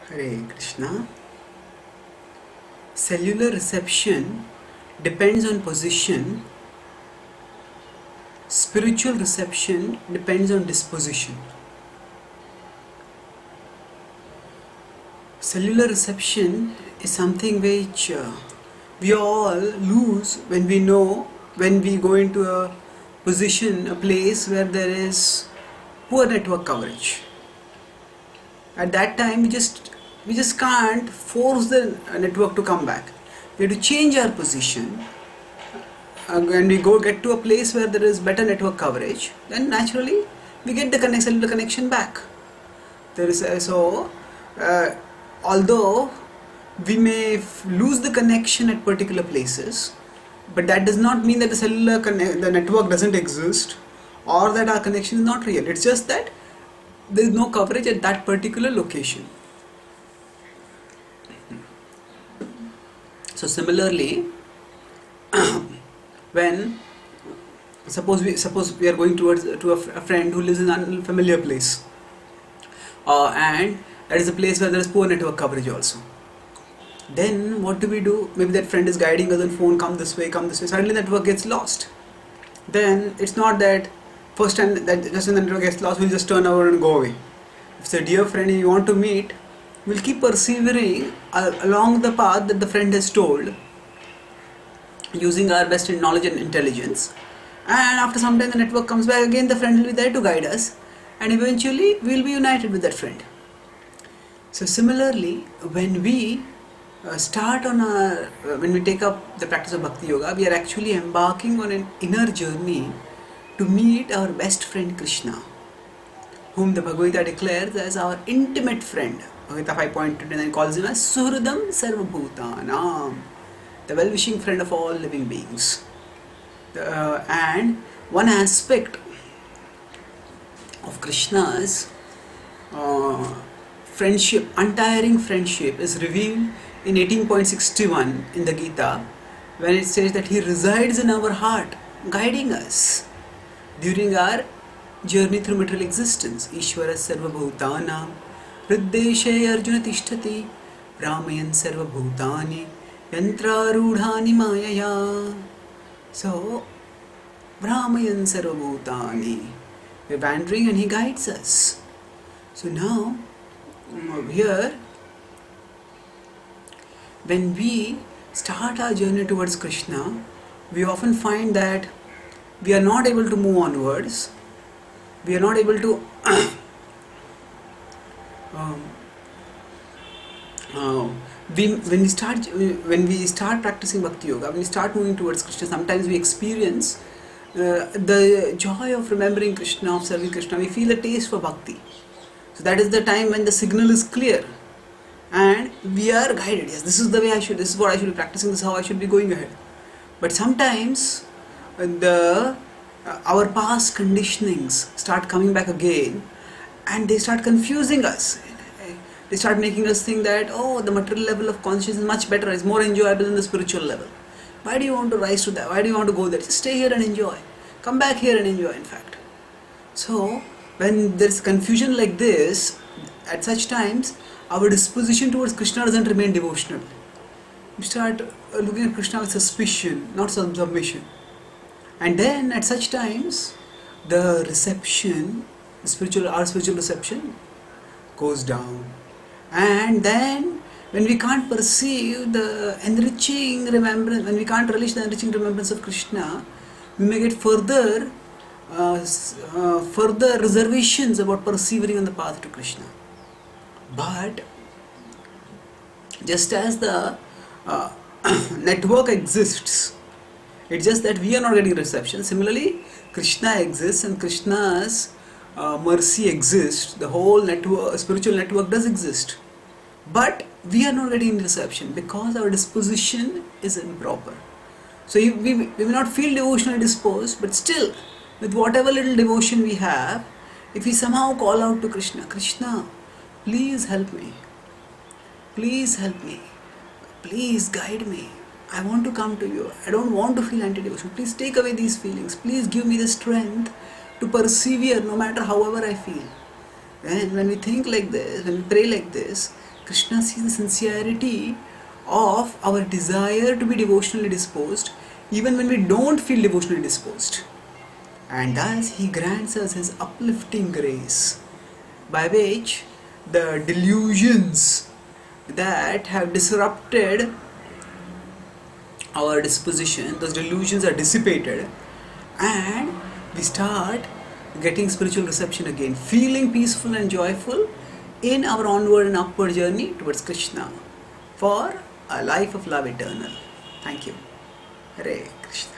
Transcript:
Hare Krishna. Cellular reception depends on position. Spiritual reception depends on disposition. Cellular reception is something which we all lose when we go into a position, a place where there is poor network coverage. At that time, we just can't force the network to come back. We have to change our position. When we get to a place where there is better network coverage, then naturally we get the cellular connection back. There is although we may lose the connection at particular places, but that does not mean that the network doesn't exist or that our connection is not real. It's just that there is no coverage at that particular location. So similarly, when suppose we are going to a friend who lives in an unfamiliar place, and that is a place where there is poor network coverage also. Then what do we do? Maybe that friend is guiding us on phone, come this way. Suddenly the network gets lost. Then it's not that first time that just when the network gets lost, we'll just turn over and go away. If it's a dear friend and you want to meet, we'll keep persevering along the path that the friend has told, using our best in knowledge and intelligence. And after some time the network comes back again, the friend will be there to guide us, and eventually we'll be united with that friend. So similarly, when we when we take up the practice of Bhakti Yoga, we are actually embarking on an inner journey to meet our best friend Krishna, whom the Bhagavad Gita declares as our intimate friend. Bhagavad Gita 5.29 calls him as Suhridam Sarvabhutanam, the well-wishing friend of all living beings. And one aspect of Krishna's friendship, untiring friendship, is revealed in 18.61 in the Gita, when it says that he resides in our heart, guiding us during our journey through material existence. Ishvara sarva bhutanam hriddeshe arjuna tishtati brahmayan sarva bhutani yantrarudhani mayaya. So, brahmayan sarva bhutani, we are wandering and he guides us. So now, here, when we start our journey towards Krishna, we often find that we are not able to move onwards. We are not able to when we start practicing Bhakti Yoga, when we start moving towards Krishna, sometimes we experience the joy of remembering Krishna, of serving Krishna. We feel a taste for Bhakti. So that is the time when the signal is clear and we are guided. Yes, this is the way this is what I should be practicing, this is how I should be going ahead. But sometimes our past conditionings start coming back again and they start confusing us. They start making us think that, the material level of consciousness is much better, it's more enjoyable than the spiritual level. Why do you want to rise to that? Why do you want to go there? Just stay here and enjoy. Come back here and enjoy, in fact. So, when there is confusion like this, at such times, our disposition towards Krishna doesn't remain devotional. We start looking at Krishna with suspicion, not submission. And then, at such times, the reception, our spiritual reception goes down. And then, when we can't perceive the enriching remembrance, when we can't relish the enriching remembrance of Krishna, we may get further reservations about persevering on the path to Krishna. But just as the network exists, it's just that we are not getting reception. Similarly, Krishna exists and Krishna's mercy exists. The whole spiritual network does exist. But we are not getting reception because our disposition is improper. So we may not feel devotionally disposed, but still, with whatever little devotion we have, if we somehow call out to Krishna, Krishna, please help me. Please help me. Please guide me. I want to come to you. I don't want to feel anti-devotional. Please take away these feelings. Please give me the strength to persevere no matter however I feel. And when we think like this, when we pray like this, Krishna sees the sincerity of our desire to be devotionally disposed even when we don't feel devotionally disposed. And thus He grants us His uplifting grace, by which the delusions that have disrupted our disposition, those delusions are dissipated, and we start getting spiritual reception again, feeling peaceful and joyful in our onward and upward journey towards Krishna for a life of love eternal. Thank you. Hare Krishna.